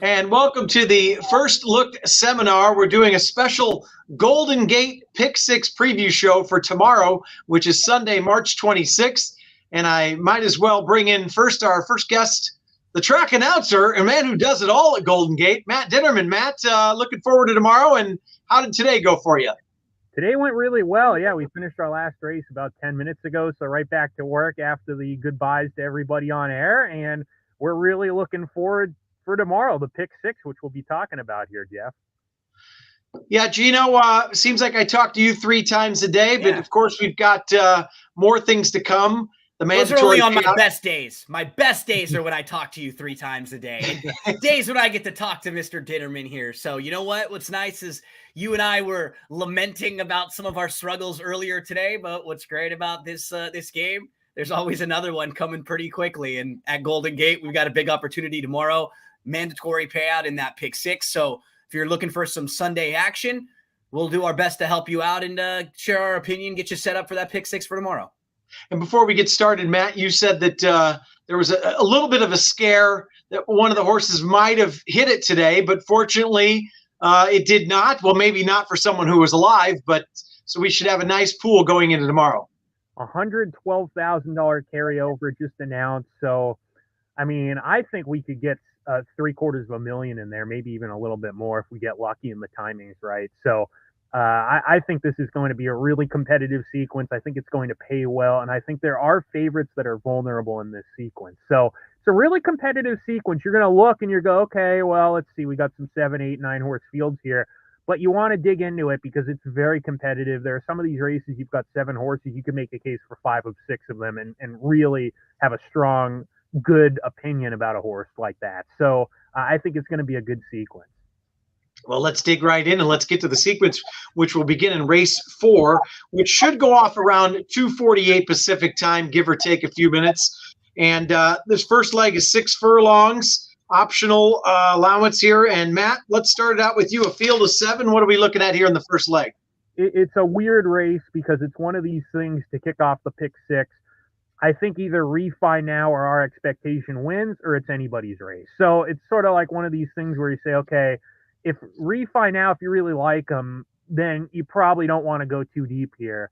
and welcome to the First Look seminar. We're doing a special Golden Gate Pick Six preview show for tomorrow, which is Sunday, March 26th. And I might as well bring in our first guest, the track announcer, a man who does it all at Golden Gate, Matt Ditterman. Matt, looking forward to tomorrow. And how did today go for you? Today went really well. Yeah, we finished our last race about 10 minutes ago, so right back to work after the goodbyes to everybody on air, and we're really looking forward for tomorrow, the Pick Six, which we'll be talking about here, Jeff. Yeah, Gino, seems like I talk to you 3 times a day, but of course we've got more things to come. Those are only on my best days. My best days are when I talk to you 3 times a day. Days when I get to talk to Mr. Ditterman here. So you know what? What's nice is you and I were lamenting about some of our struggles earlier today, but what's great about this game, there's always another one coming pretty quickly. And at Golden Gate, we've got a big opportunity tomorrow, mandatory payout in that Pick Six. So if you're looking for some Sunday action, we'll do our best to help you out and share our opinion, get you set up for that Pick Six for tomorrow. And before we get started, Matt, you said that there was a little bit of a scare that one of the horses might have hit it today, but fortunately it did not. Well, maybe not for someone who was alive, but so we should have a nice pool going into tomorrow. $112,000 carryover just announced. So, I mean, I think we could get $750,000 in there, maybe even a little bit more if we get lucky and the timing's right. So, I think this is going to be a really competitive sequence. I think it's going to pay well, and I think there are favorites that are vulnerable in this sequence. So it's a really competitive sequence. You're going to look and you go, okay, well, let's see. We got some 7, 8, 9 horse fields here, but you want to dig into it because it's very competitive. There are some of these races, you've got 7 horses. You can make a case for 5 of 6 of them and really have a strong, good opinion about a horse like that. So I think it's going to be a good sequence. Well, let's dig right in and let's get to the sequence, which will begin in race 4, which should go off around 2:48 Pacific time, give or take a few minutes. And this first leg is 6 furlongs, optional allowance here. And Matt, let's start it out with you. A field of 7. What are we looking at here in the first leg? It's a weird race because it's one of these things to kick off the Pick Six. I think either Refi Now or Our Expectation wins, or it's anybody's race. So it's sort of like one of these things where you say, okay, if Refi Now, if you really like them, then you probably don't want to go too deep here.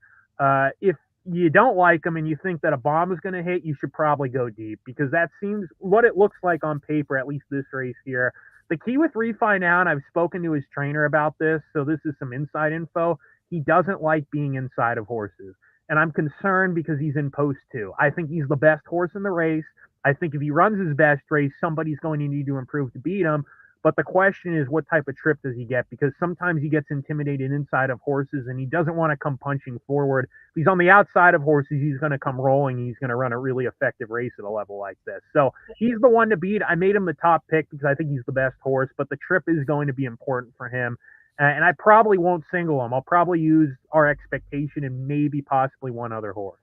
If you don't like them and you think that a bomb is going to hit, you should probably go deep because that seems what it looks like on paper, at least this race here. The key with Refi Now, and I've spoken to his trainer about this, so this is some inside info, he doesn't like being inside of horses. And I'm concerned because he's in post 2. I think he's the best horse in the race. I think if he runs his best race, somebody's going to need to improve to beat him. But the question is, what type of trip does he get? Because sometimes he gets intimidated inside of horses and he doesn't want to come punching forward. If he's on the outside of horses, he's going to come rolling. He's going to run a really effective race at a level like this. So he's the one to beat. I made him the top pick because I think he's the best horse, but the trip is going to be important for him. And I probably won't single him. I'll probably use Our Expectation and maybe possibly one other horse.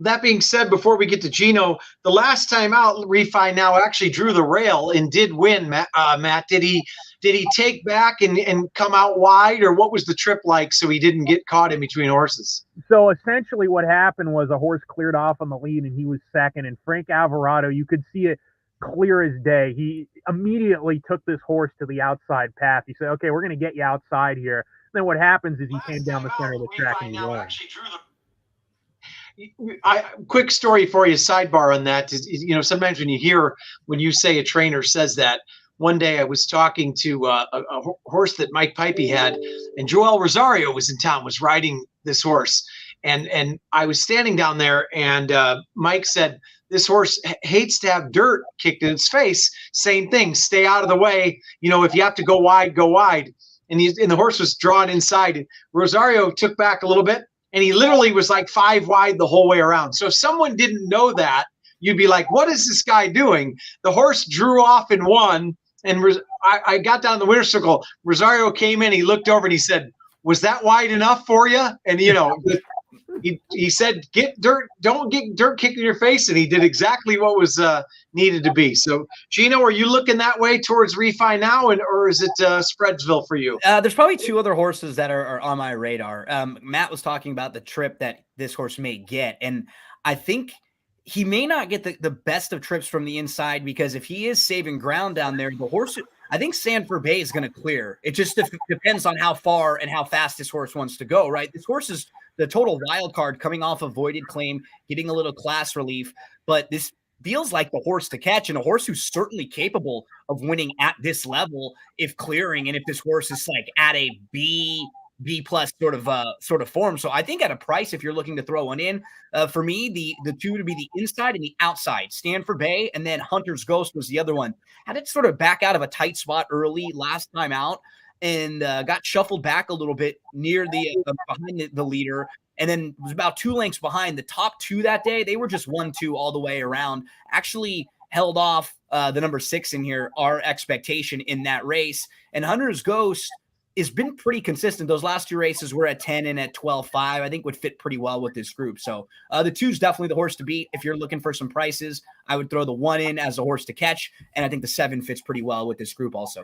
That being said, before we get to Gino, the last time out, Refi Now actually drew the rail and did win. Matt, did he take back and come out wide, or what was the trip like so he didn't get caught in between horses? So essentially what happened was a horse cleared off on the lead and he was second, and Frank Alvarado, you could see it clear as day. He immediately took this horse to the outside path. He said, okay, we're going to get you outside here. Then what happens is he came down the center of the track and he won. Quick story for you, sidebar on that is, sometimes when you say a trainer says that. One day I was talking to a horse that Mike Pipey had, and Joel Rosario was in town, was riding this horse. And I was standing down there, and Mike said, this horse hates to have dirt kicked in its face. Same thing, stay out of the way. If you have to go wide, go wide. And the horse was drawn inside. Rosario took back a little bit, and he literally was like 5 wide the whole way around. So if someone didn't know that, you'd be like, what is this guy doing? The horse drew off and won. And I got down the winner's circle. Rosario came in, he looked over and he said, was that wide enough for you? And, he said, don't get dirt kicked in your face. And he did exactly what was needed to be. So, Gino, are you looking that way towards Refi Now, or is it Spreadsville for you? There's probably 2 other horses that are on my radar. Matt was talking about the trip that this horse may get. And I think he may not get the best of trips from the inside, because if he is saving ground down there, the horse I think Sanford Bay is going to clear. It just depends on how far and how fast this horse wants to go, right? This horse is the total wild card coming off a voided claim, getting a little class relief, but this feels like the horse to catch, and a horse who's certainly capable of winning at this level if clearing, and if this horse is like at a B plus sort of form. So I think at a price, if you're looking to throw one in, for me, the two to be the inside and the outside. Stanford Bay and then Hunter's Ghost was the other one. Had it sort of back out of a tight spot early last time out, and got shuffled back a little bit near the behind the leader, and then was about 2 lengths behind. The top 2 that day, they were just 1-2 all the way around. Actually held off the number 6 in here, our expectation in that race. And Hunter's Ghost has been pretty consistent. Those last 2 races were at 10 and at 12.5. I think would fit pretty well with this group. So the 2 is definitely the horse to beat. If you're looking for some prices, I would throw the 1 in as a horse to catch. And I think the 7 fits pretty well with this group also.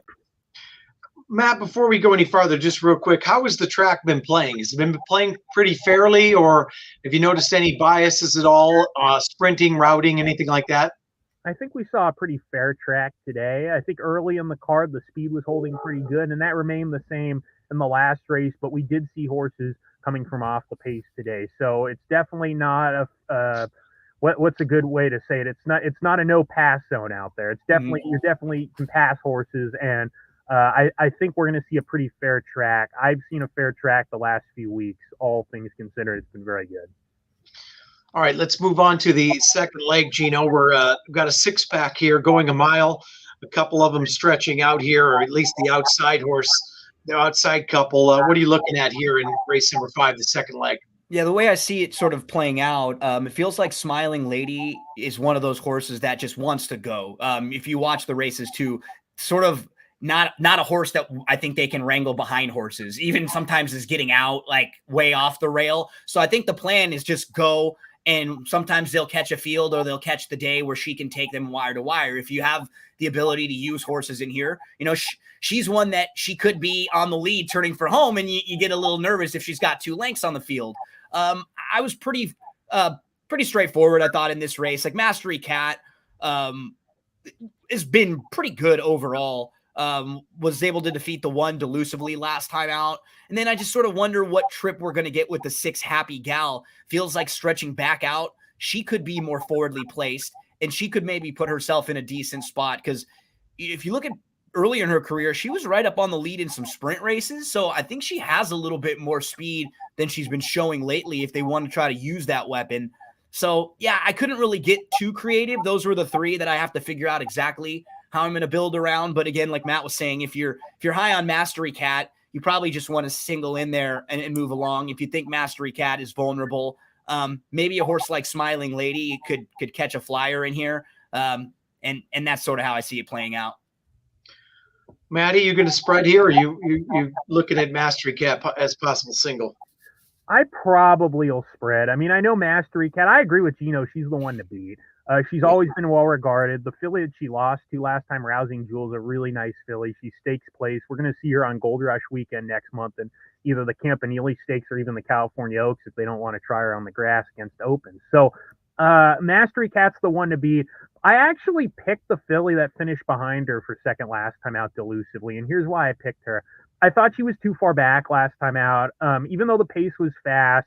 Matt, before we go any farther, just real quick, how has the track been playing? Has it been playing pretty fairly, or have you noticed any biases at all, sprinting, routing, anything like that? I think we saw a pretty fair track today. I think early in the card, the speed was holding pretty good, and that remained the same in the last race, but we did see horses coming from off the pace today. So it's definitely not what's a good way to say it? It's not a no pass zone out there. It's definitely, you definitely can pass horses, and I think we're going to see a pretty fair track. I've seen a fair track the last few weeks. All things considered, it's been very good. All right, let's move on to the second leg, Gino. We've got a 6-pack here going a mile, a couple of them stretching out here, or at least the outside horse, the outside couple. What are you looking at here in race number 5, the second leg? Yeah, the way I see it sort of playing out, it feels like Smiling Lady is one of those horses that just wants to go. If you watch the races too, sort of not a horse that I think they can wrangle behind horses, even sometimes is getting out like way off the rail. So I think the plan is just go, and sometimes they'll catch a field or they'll catch the day where she can take them wire to wire. If you have the ability to use horses in here, you know, she's one that she could be on the lead turning for home, and you get a little nervous if she's got 2 lengths on the field. I was pretty straightforward, I thought, in this race. Like Mastery Cat has been pretty good overall. Was able to defeat the 1 delusively last time out. And then I just sort of wonder what trip we're going to get with the 6 Happy Gal. Feels like stretching back out. She could be more forwardly placed, and she could maybe put herself in a decent spot, because if you look at early in her career, she was right up on the lead in some sprint races. So I think she has a little bit more speed than she's been showing lately if they want to try to use that weapon. So yeah, I couldn't really get too creative. Those were the 3 that I have to figure out exactly how I'm going to build around. But again, like Matt was saying, if you're high on Mastery Cat, you probably just want to single in there and move along. If you think Mastery Cat is vulnerable, maybe a horse like Smiling Lady could catch a flyer in here. And that's sort of how I see it playing out. Maddie, you going to spread here, or you looking at Mastery Cat as possible single? I probably will spread. I mean, I know Mastery Cat. I agree with Gino. She's the one to beat. She's always been well regarded. The filly that she lost to last time, Rousing Jewels, a really nice filly. She stakes place. We're going to see her on Gold Rush weekend next month, and either the Campanile Stakes or even the California Oaks if they don't want to try her on the grass against Open. So Mastery Cat's the one to beat. I actually picked the filly that finished behind her for second last time out delusively, and here's why I picked her. I thought she was too far back last time out. Even though the pace was fast,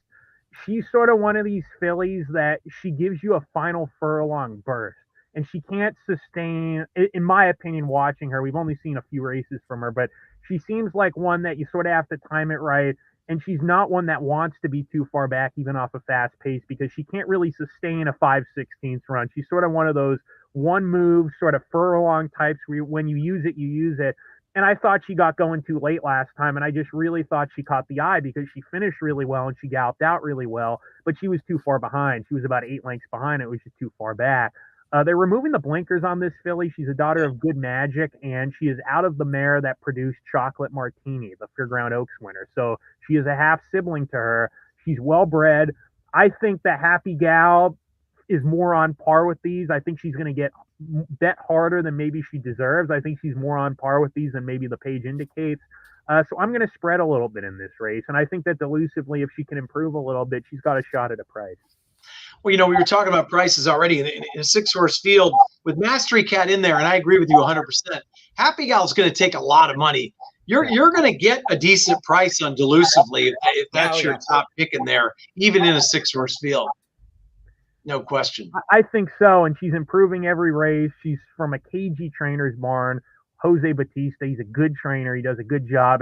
she's sort of one of these fillies that she gives you a final furlong burst, and she can't sustain, in my opinion, watching her. We've only seen a few races from her, but she seems like one that you sort of have to time it right, and she's not one that wants to be too far back, even off a fast pace, because she can't really sustain a 5/16 run. She's sort of one of those one-move sort of furlong types where when you use it, you use it. And I thought she got going too late last time, and I just really thought she caught the eye because she finished really well and she galloped out really well, but she was too far behind. She was about 8 lengths behind. It was just too far back. They're removing the blinkers on this filly. She's a daughter of Good Magic, and she is out of the mare that produced Chocolate Martini, the Fairground Oaks winner. So she is a half sibling to her. She's well bred. I think the Happy Gal is more on par with these. I think she's going to get bet harder than maybe she deserves. I think she's more on par with these than maybe the page indicates. So I'm going to spread a little bit in this race. And I think that delusively, if she can improve a little bit, she's got a shot at a price. Well, you know, we were talking about prices already in a 6-horse field with Mastery Cat in there, and I agree with you 100%. Happy Gal's going to take a lot of money. You're going to get a decent price on Delusively if that's your top pick in there, even in a 6-horse field. No question. I think so, and she's improving every race. She's from a KG trainer's barn, Jose Batista. He's a good trainer. He does a good job.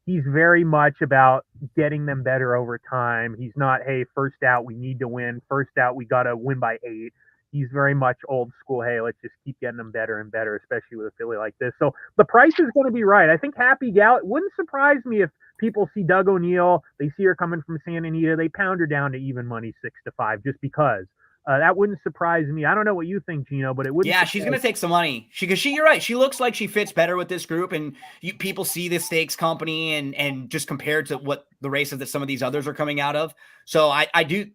He's very much about getting them better over time. He's not, hey, first out, we need to win. First out, we got to win by 8. He's very much old school. Hey, let's just keep getting them better and better, especially with a filly like this. So the price is going to be right. I think Happy Gal, it wouldn't surprise me if people see Doug O'Neill, they see her coming from Santa Anita, they pound her down to even money 6-5 just because. That wouldn't surprise me. I don't know what you think, Gino, but it wouldn't. Yeah, she's going to take some money. You're right. She looks like she fits better with this group, and people see the stakes company and just compared to what the races that some of these others are coming out of. So I think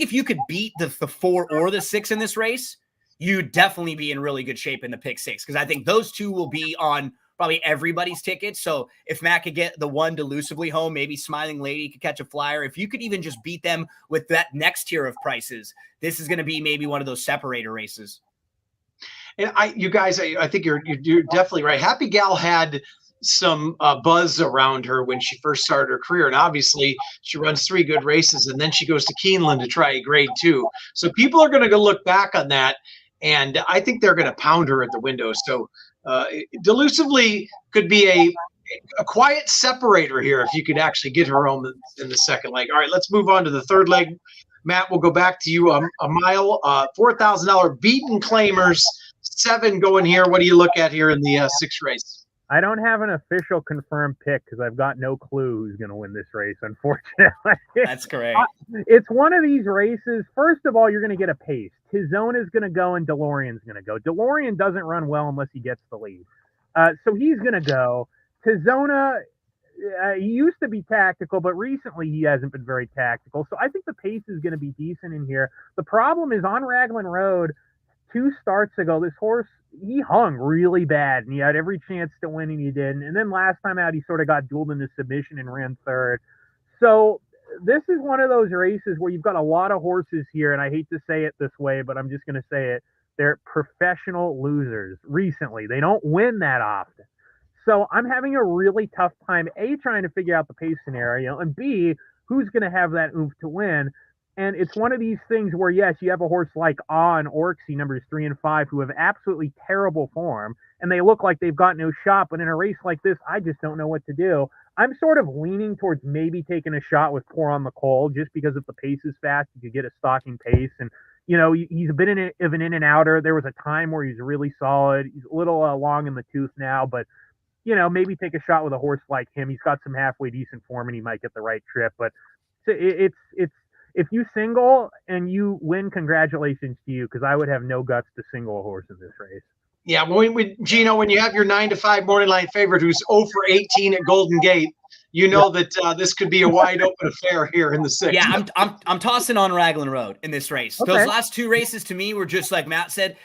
if you could beat the 4 or the 6 in this race, you'd definitely be in really good shape in the pick 6, because I think those two will be on probably everybody's tickets. So if Matt could get the 1 Delusively home, maybe Smiling Lady could catch a flyer. If you could even just beat them with that next tier of prices, this is going to be maybe one of those separator races. And you guys, I think you're definitely right. Happy Gal had some buzz around her when she first started her career, and obviously she runs 3 good races, and then she goes to Keeneland to try a grade 2. So people are going to go look back on that, and I think they're going to pound her at the window. So Delusively could be a quiet separator here if you could actually get her home in the second leg. All right, let's move on to the third leg. Matt, we'll go back to you. A mile, $4,000 beaten claimers, 7 going here. What do you look at here in the 6th race? I don't have an official confirmed pick because I've got no clue who's going to win this race, unfortunately. That's correct. It's one of these races. First of all, you're going to get a pace. Tizona is going to go and DeLorean's going to go. DeLorean doesn't run well unless he gets the lead. So he's going to go. Tizona, he used to be tactical, but recently he hasn't been very tactical. So I think the pace is going to be decent in here. The problem is on Raglan Road, 2 starts ago, this horse, he hung really bad, and he had every chance to win, and he didn't. And then last time out, he sort of got dueled into submission and ran 3rd. So this is one of those races where you've got a lot of horses here, and I hate to say it this way, but I'm just going to say it. They're professional losers recently. They don't win that often. So I'm having a really tough time, A, trying to figure out the pace scenario, and B, who's going to have that oomph to win. And it's one of these things where, yes, you have a horse like and Orixie, numbers 3 and 5, who have absolutely terrible form, and they look like they've got no shot. But in a race like this, I just don't know what to do. I'm sort of leaning towards maybe taking a shot with Pour on the Coal, just because if the pace is fast, you could get a stalking pace. And, you know, he's a bit of an in and outer. There was a time where he's really solid. He's a little long in the tooth now, but, you know, maybe take a shot with a horse like him. He's got some halfway decent form, and he might get the right trip. But it's if you single and you win, congratulations to you, because I would have no guts to single a horse in this race. Yeah, Gino, when you have your 9-5 morning line favorite who's 0 for 18 at Golden Gate, you know that this could be a wide open affair here in the 6th. Yeah, I'm tossing on Raglan Road in this race. Okay. Those last 2 races to me were just like Matt said,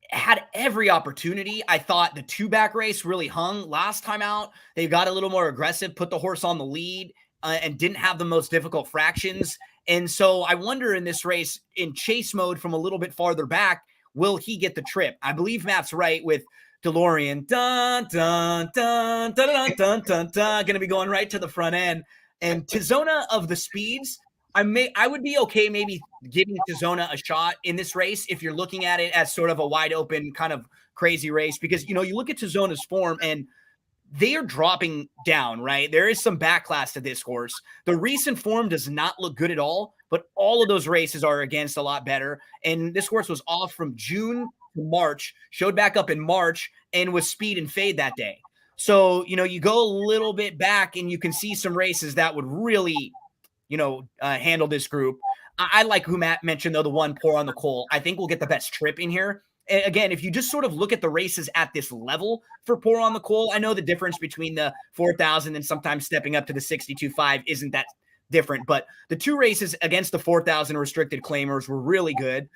had every opportunity. I thought the 2-back race really hung last time out. They got a little more aggressive, put the horse on the lead, and didn't have the most difficult fractions. And so I wonder in this race, in chase mode from a little bit farther back, will he get the trip? I believe Matt's right with DeLorean. Dun, dun, dun, dun, dun, dun, dun, dun, going to be going right to the front end. And Tizona of the speeds, I would be okay maybe giving Tizona a shot in this race if you're looking at it as sort of a wide open kind of crazy race, because, you know, you look at Tizona's form and they are dropping down, right? There is some backlash to this horse. The recent form does not look good at all, but all of those races are against a lot better. And this horse was off from June to March, showed back up in March, and was speed and fade that day. So, you know, you go a little bit back and you can see some races that would really, you know, handle this group. I like who Matt mentioned, though, the 1 Pour on the Coal. I think we'll get the best trip in here. Again, if you just sort of look at the races at this level for Pour on the Coal, I know the difference between the 4,000 and sometimes stepping up to the 62.5 isn't that different, but the 2 races against the 4,000 restricted claimers were really good.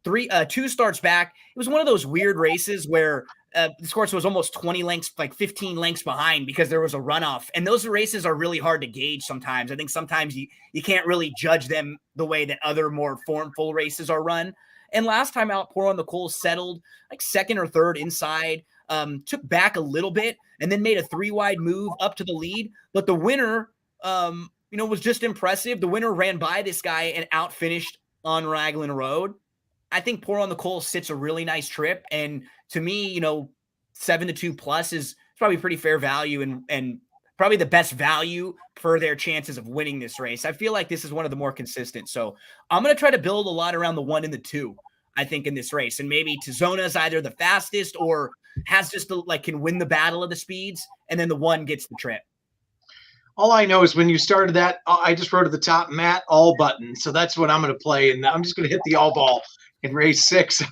2 starts back, it was one of those weird races where this horse was almost 20 lengths, like 15 lengths behind because there was a runoff. And those races are really hard to gauge sometimes. I think sometimes you can't really judge them the way that other more formful races are run. And last time out, Pour on the Coal settled like 2nd or 3rd inside. took back a little bit and then made a 3-wide move up to the lead. But the winner, was just impressive. The winner ran by this guy and outfinished on Raglan Road. I think Pour on the Coal sits a really nice trip. And to me, 7-2 plus is probably pretty fair value and probably the best value for their chances of winning this race. I feel like this is one of the more consistent. So I'm going to try to build a lot around the 1 and the 2, I think, in this race. And maybe Tizona is either the fastest or has just can win the battle of the speeds. And then the 1 gets the trip. All I know is when you started that, I just wrote at the top, Matt All Button. So that's what I'm going to play. And I'm just going to hit the all ball in race 6.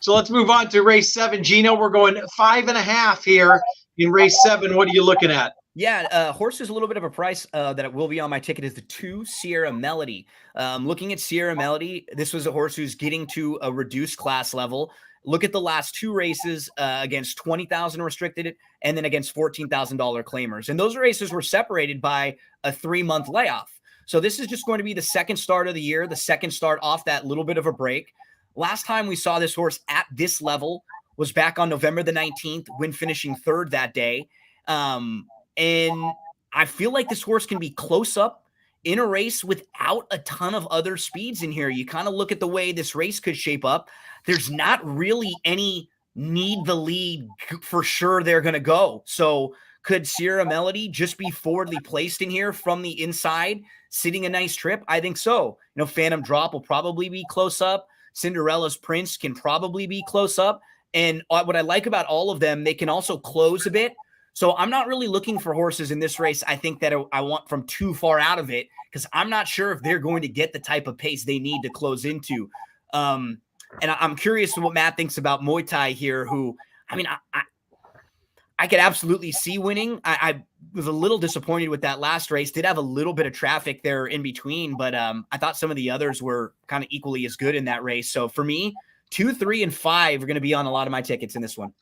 So let's move on to race 7. Gino, we're going 5.5 here in race 7. What are you looking at? Yeah, horse is a little bit of a price that it will be on my ticket is the 2 Sierra Melody. Looking at Sierra Melody, this was a horse who's getting to a reduced class level. Look at the last 2 races against 20,000 restricted and then against $14,000 claimers. And those races were separated by a 3-month layoff. So this is just going to be the second start of the year, the second start off that little bit of a break. Last time we saw this horse at this level was back on November the 19th when finishing 3rd that day. And I feel like this horse can be close up in a race without a ton of other speeds in here. You kind of look at the way this race could shape up. There's not really any need the lead for sure they're going to go. So could Sierra Melody just be forwardly placed in here from the inside, sitting a nice trip? I think so. Phantom Drop will probably be close up. Cinderella's Prince can probably be close up. And what I like about all of them, they can also close a bit. So I'm not really looking for horses in this race. I think that I want from too far out of it because I'm not sure if they're going to get the type of pace they need to close into. And I'm curious what Matt thinks about Muay Thai here, who, I could absolutely see winning. I was a little disappointed with that last race. Did have a little bit of traffic there in between, but I thought some of the others were kind of equally as good in that race. So for me, 2, 3, and 5 are going to be on a lot of my tickets in this one.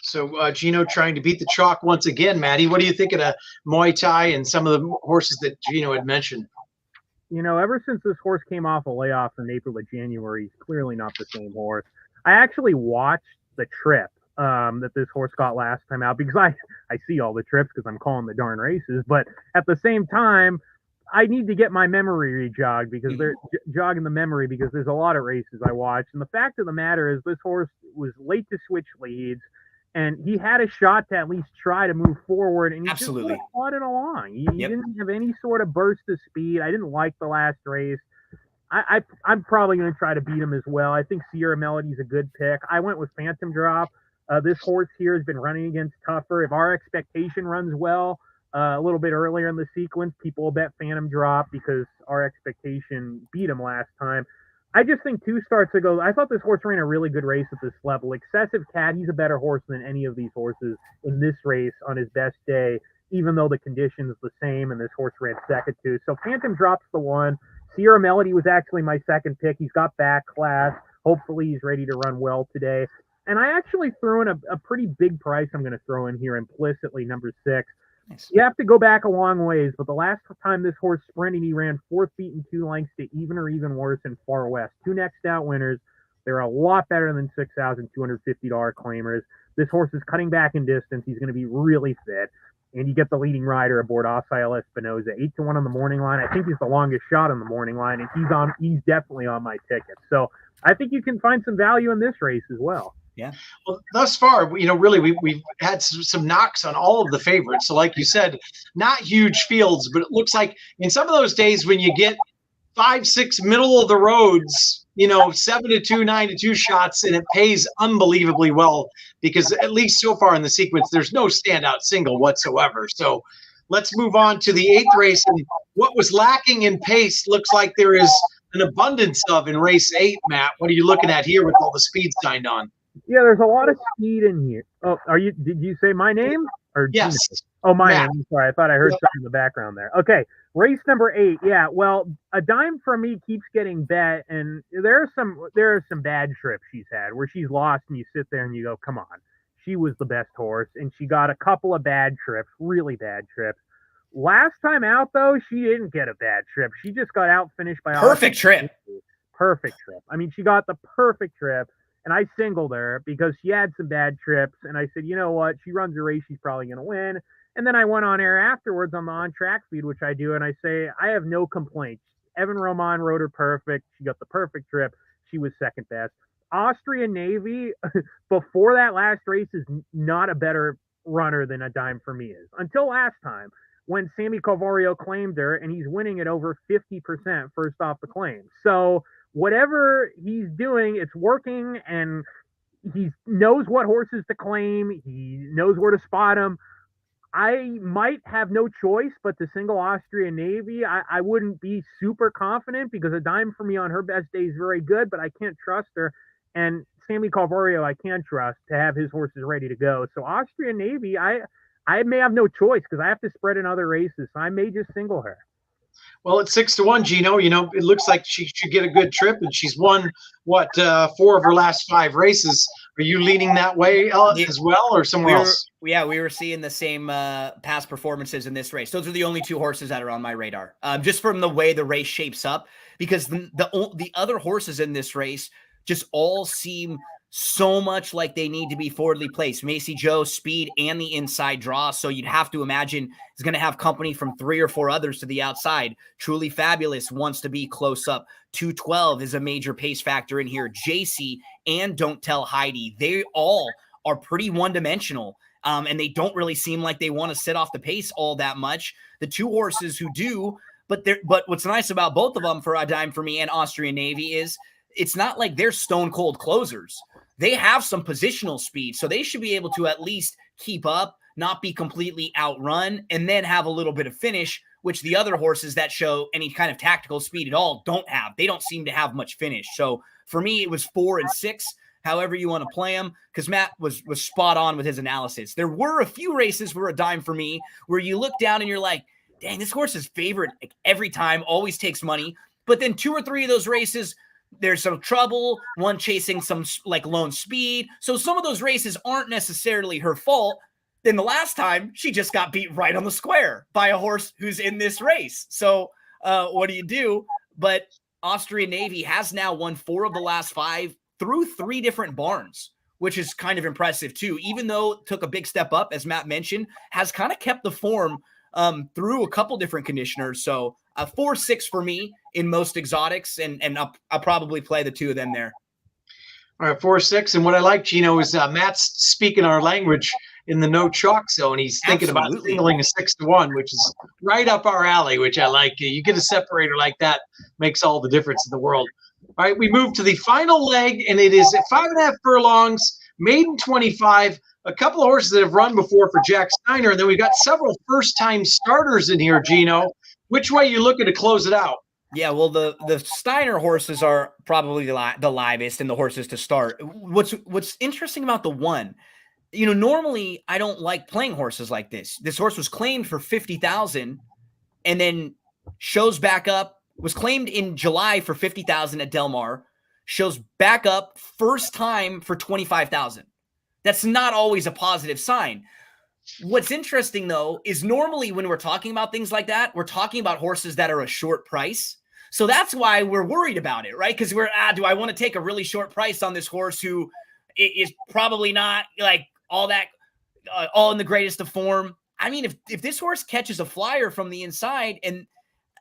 So Gino trying to beat the chalk once again. Maddie, what do you think of the Muay Thai and some of the horses that Gino had mentioned? Ever since this horse came off a layoff in April or January, he's clearly not the same horse. I actually watched the trip that this horse got last time out because I see all the trips because I'm calling the darn races. But at the same time, I need to get my memory rejogged because they're jogging the memory because there's a lot of races I watch. And the fact of the matter is this horse was late to switch leads. And he had a shot to at least try to move forward, and he Absolutely. just fought it along. He didn't have any sort of burst of speed. I didn't like the last race. I'm probably going to try to beat him as well. I think Sierra Melody's a good pick. I went with Phantom Drop. This horse here has been running against tougher. If our expectation runs well a little bit earlier in the sequence, people will bet Phantom Drop because our expectation beat him last time. I just think 2 starts ago, I thought this horse ran a really good race at this level. Excessive Cat, he's a better horse than any of these horses in this race on his best day, even though the condition's the same and this horse ran second too. So Phantom Drop's the 1. Sierra Melody was actually my second pick. He's got back class. Hopefully he's ready to run well today. And I actually threw in a pretty big price I'm going to throw in here implicitly, number 6. Nice. You have to go back a long ways, but the last time this horse sprinted, he ran 4 feet and 2 lengths to even or even worse in Far West. 2 next out winners. They're a lot better than $6,250 claimers. This horse is cutting back in distance. He's going to be really fit. And you get the leading rider aboard Osael Espinoza, 8-1 on the morning line. I think he's the longest shot on the morning line, and he's definitely on my ticket. So I think you can find some value in this race as well. Yeah. Well, thus far, really, we've had some knocks on all of the favorites. So like you said, not huge fields, but it looks like in some of those days when you get 5, 6 middle of the roads, 7-2, 9-2 shots, and it pays unbelievably well because at least so far in the sequence, there's no standout single whatsoever. So let's move on to the 8th race. And what was lacking in pace looks like there is an abundance of in race 8, Matt. What are you looking at here with all the speed signed on? Yeah, there's a lot of speed in here. Oh, did you say my name? Or yes. Oh, my name. I'm sorry. I thought I heard something in the background there. Okay. Race number 8. Yeah. Well, a dime from me keeps getting bet. And there are some bad trips she's had where she's lost and you sit there and you go, come on. She was the best horse. And she got a couple of bad trips, really bad trips. Last time out, though, she didn't get a bad trip. She just got out finished by perfect trip. Perfect trip. I mean, she got the perfect trip. and I singled her because she had some bad trips. And I said, you know what? She runs a race, she's probably going to win. And then I went on air afterwards on the on track feed, which I do, and I say, I have no complaints. Evan Roman rode her perfect. She got the perfect trip. She was second best. Austrian Navy, before that last race, is not a better runner than A Dime for Me is. Until last time, when Sammy Calvario claimed her, and he's winning at over 50% first off the claim. So whatever he's doing, it's working, and he knows what horses to claim. He knows where to spot them. I might have no choice but to single Austrian Navy. I wouldn't be super confident because A Dime for Me on her best day is very good, but I can't trust her. And Sammy Calvario, I can trust to have his horses ready to go. So Austrian Navy, I may have no choice because I have to spread in other races. So I may just single her. Well, at 6-1, Gino, it looks like she should get a good trip, and she's won 4 of her last 5 races. Are you leaning that way as well, or somewhere else? We were seeing the same past performances in this race. Those are the only 2 horses that are on my radar, just from the way the race shapes up, because the other horses in this race just all seem so much like they need to be forwardly placed. Macy Joe, speed, and the inside draw. So you'd have to imagine is going to have company from 3 or 4 others to the outside. Truly Fabulous wants to be close up. 212 is a major pace factor in here. JC and Don't Tell Heidi, they all are pretty one-dimensional. And they don't really seem like they want to sit off the pace all that much. The 2 horses who do, but what's nice about both of them for A Dime for Me and Austrian Navy is it's not like they're stone cold closers. They have some positional speed, so they should be able to at least keep up, not be completely outrun, and then have a little bit of finish, which the other horses that show any kind of tactical speed at all don't have. They don't seem to have much finish. So for me, it was 4 and 6, however you want to play them, because Matt was spot on with his analysis. There were a few races for A Dime for Me where you look down and you're like, dang, this horse is favored every time, always takes money. But then 2 or 3 of those races, there's some trouble, one chasing some like lone speed. So some of those races aren't necessarily her fault. Then the last time she just got beat right on the square by a horse who's in this race. So what do you do? But Austrian Navy has now won 4 of the last 5 through 3 different barns, which is kind of impressive too. Even though it took a big step up, as Matt mentioned, has kind of kept the form through a couple different conditioners. So 4-6 for me in most exotics, and I'll probably play the 2 of them there. All right, 4-6. And what I like, Gino, is Matt's speaking our language in the no chalk zone. He's thinking about singling a 6-1, which is right up our alley, which I like. You get a separator like that, makes all the difference in the world. All right, we move to the final leg, and it is at 5.5 furlongs, maiden 25. A couple of horses that have run before for Jack Steiner, and then we've got several first-time starters in here, Gino. Which way are you looking to close it out? Yeah, well, the Steiner horses are probably the livest and the horses to start. What's interesting about the 1, normally I don't like playing horses like this. This horse was claimed for $50,000 and then shows back up, was claimed in July for $50,000 at Del Mar, shows back up first time for $25,000. That's not always a positive sign. What's interesting, though, is normally when we're talking about things like that, we're talking about horses that are a short price. So that's why we're worried about it, right? Because do I want to take a really short price on this horse who is probably not like all that, all in the greatest of form? I mean, if this horse catches a flyer from the inside, and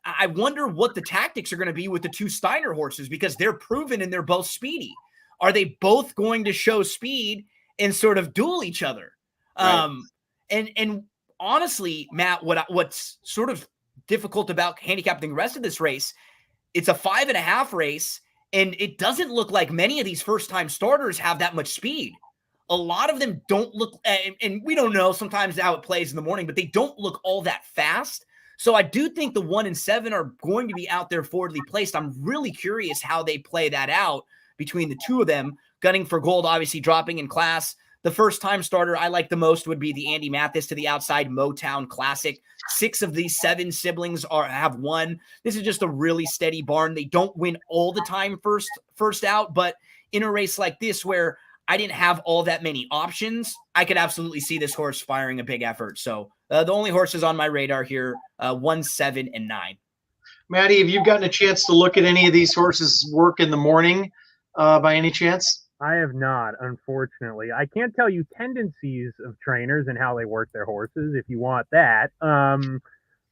I wonder what the tactics are going to be with the 2 Steiner horses, because they're proven and they're both speedy. Are they both going to show speed and sort of duel each other? Right. And honestly, Matt, what's sort of difficult about handicapping the rest of this race, it's a 5.5 race, and it doesn't look like many of these first-time starters have that much speed. A lot of them don't look, and we don't know sometimes how it plays in the morning, but they don't look all that fast. So I do think the 1 and 7 are going to be out there forwardly placed. I'm really curious how they play that out between the 2 of them. Gunning for Gold, obviously dropping in class. The first-time starter I like the most would be the Andy Mathis to the outside Motown Classic. 6 of these 7 siblings have won. This is just a really steady barn. They don't win all the time first out, but in a race like this where I didn't have all that many options, I could absolutely see this horse firing a big effort. So the only horses on my radar here, 1, 7, and 9. Maddie, have you gotten a chance to look at any of these horses' work in the morning by any chance? I have not, unfortunately. I can't tell you tendencies of trainers and how they work their horses if you want that.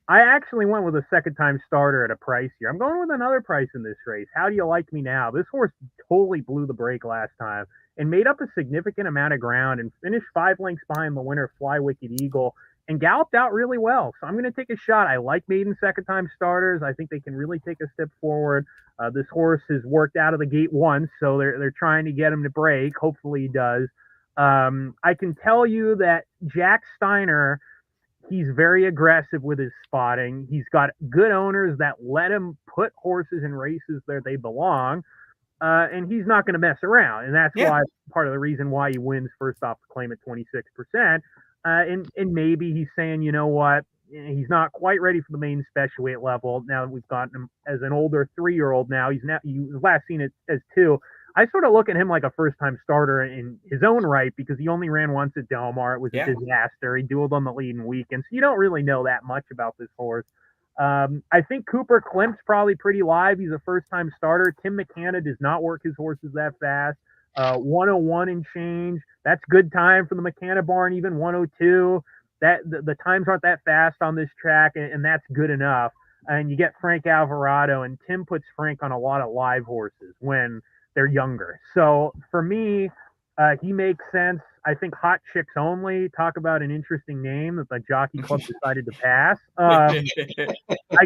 I actually went with a second time starter at a price here. I'm going with another price in this race. How do you like me now? This horse totally blew the break last time and made up a significant amount of ground and finished 5 lengths behind the winner, Fly Wicked Eagle, and galloped out really well. So I'm going to take a shot. I like maiden second time starters. I think they can really take a step forward. This horse has worked out of the gate once, so they're trying to get him to break. Hopefully he does. I can tell you that Jack Steiner, he's very aggressive with his spotting. He's got good owners that let him put horses in races where they belong. And he's not going to mess around. And that's why part of the reason why he wins first off the claim at 26%. And maybe he's saying, you know what, he's not quite ready for the main special weight level. Now we've gotten him as an older 3-year-old now. He's last seen it as 2. I sort of look at him like a first-time starter in his own right because he only ran once at Del Mar. It was a disaster. He dueled on the leading weekend, so you don't really know that much about this horse. I think Cooper Klimt's probably pretty live. He's a first-time starter. Tim McCanna does not work his horses that fast. 101 and change. That's good time for the McCanna barn, even 102. That the times aren't that fast on this track, and that's good enough. And you get Frank Alvarado, and Tim puts Frank on a lot of live horses when they're younger. So for me, he makes sense. I think Hot Chicks Only, talk about an interesting name that the Jockey Club decided to pass. I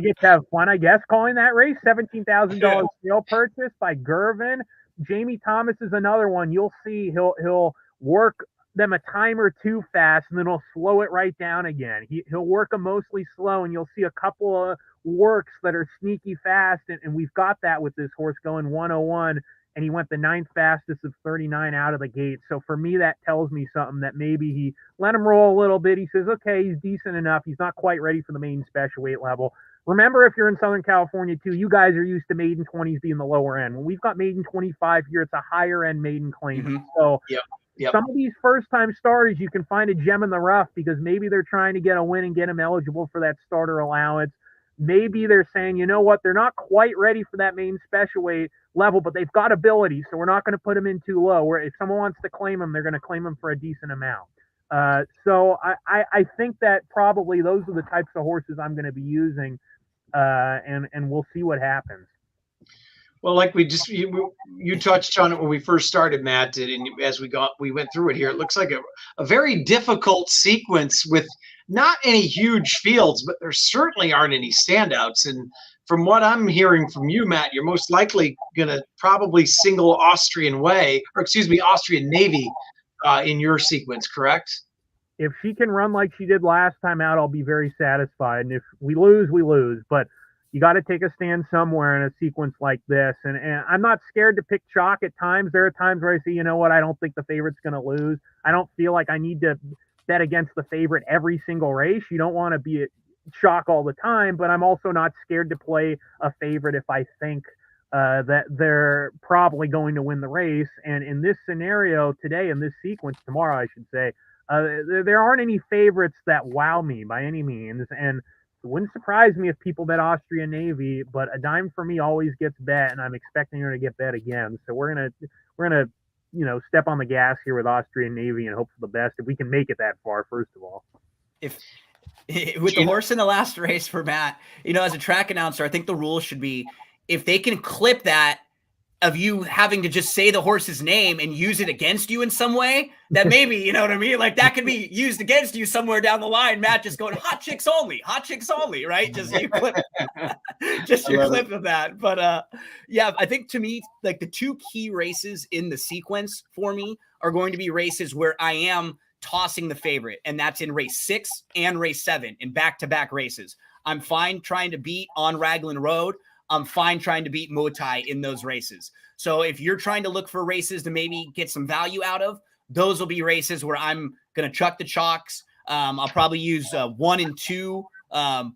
get to have fun, I guess, calling that race. $17,000 sale purchase by Gervin. Jamie Thomas is another one. You'll see he'll work them a time or two fast, and then he'll slow it right down again. He'll work them mostly slow, and you'll see a couple of works that are sneaky fast, and we've got that with this horse going 101. And he went the 9th fastest of 39 out of the gate. So for me, that tells me something that maybe he let him roll a little bit. He says, okay, he's decent enough. He's not quite ready for the maiden special weight level. Remember, if you're in Southern California too, you guys are used to maiden 20s being the lower end. When we've got maiden 25 here, it's a higher end maiden claim. Mm-hmm. So some of these first time starters, you can find a gem in the rough because maybe they're trying to get a win and get him eligible for that starter allowance. Maybe they're saying, you know what, they're not quite ready for that main special weight level, but they've got ability, so we're not going to put them in too low. Where if someone wants to claim them, they're going to claim them for a decent amount. So I think that probably those are the types of horses I'm going to be using, and we'll see what happens. Well, like you touched on it when we first started, Matt, and as we went through it here, it looks like a very difficult sequence with not any huge fields, but there certainly aren't any standouts. And from what I'm hearing from you, Matt, you're most likely going to probably single Austrian Navy in your sequence, correct? If she can run like she did last time out, I'll be very satisfied. And if we lose, we lose. But you got to take a stand somewhere in a sequence like this. And I'm not scared to pick chalk at times. There are times where I say, you know what, I don't think the favorite's going to lose. I don't feel like I need to bet against the favorite every single race. You don't want to be at chalk all the time, but I'm also not scared to play a favorite if I think that they're probably going to win the race. And in this scenario today, in this sequence tomorrow, I should say, there aren't any favorites that wow me by any means. And it wouldn't surprise me if people bet Austrian Navy, but a dime for me always gets bet, and I'm expecting her to get bet again. So we're gonna step on the gas here with Austrian Navy and hope for the best if we can make it that far. First of all, if with the horse in the last race for Matt, as a track announcer, I think the rule should be if they can clip that of you having to just say the horse's name and use it against you in some way, that maybe, you know what I mean? Like that could be used against you somewhere down the line. Matt just going, hot chicks only, right? Just you clip, just your clip of that. But I think to me, like the two key races in the sequence for me are going to be races where I am tossing the favorite, and that's in race 6 and race 7 in back-to-back races. I'm fine trying to beat On Raglan Road. I'm fine trying to beat Muay in those races. So if you're trying to look for races to maybe get some value out of, those will be races where I'm going to chuck the chalks. I'll probably use 1 and 2,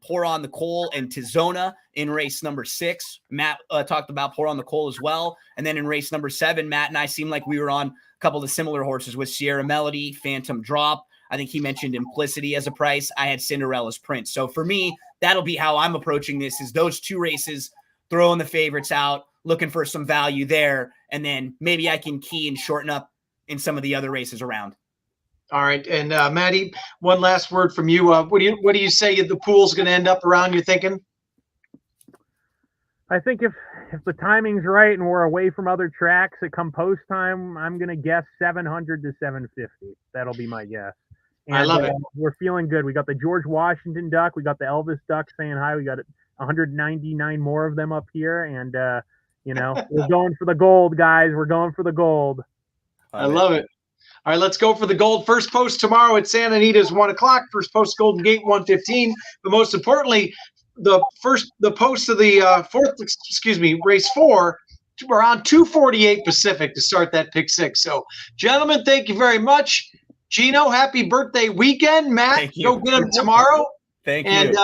Pour on the Coal and Tizona in race number 6. Matt talked about Pour on the Coal as well. And then in race number 7, Matt and I seemed like we were on a couple of similar horses with Sierra Melody, Phantom Drop. I think he mentioned Implicity as a price. I had Cinderella's Prince. So for me, that'll be how I'm approaching this, is those two races, throwing the favorites out, looking for some value there. And then maybe I can key and shorten up in some of the other races around. All right. And Maddie, one last word from you. What do you say the pool's going to end up around, you're thinking? I think if the timing's right and we're away from other tracks at come post time, I'm going to guess 700 to 750. That'll be my guess. And, I love it. We're feeling good. We got the George Washington duck. We got the Elvis duck saying hi. We got 199 more of them up here. And, we're going for the gold, guys. We're going for the gold. I love it. All right, let's go for the gold. First post tomorrow at Santa Anita is 1 o'clock. First post Golden Gate 1:15. But most importantly, the post of the race 4 around 2:48 Pacific to start that pick 6. So, gentlemen, thank you very much. Gino, happy birthday weekend. Matt, go get him tomorrow. Thank you. And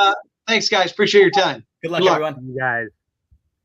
thanks, guys. Appreciate your time. Good luck, everyone. You guys.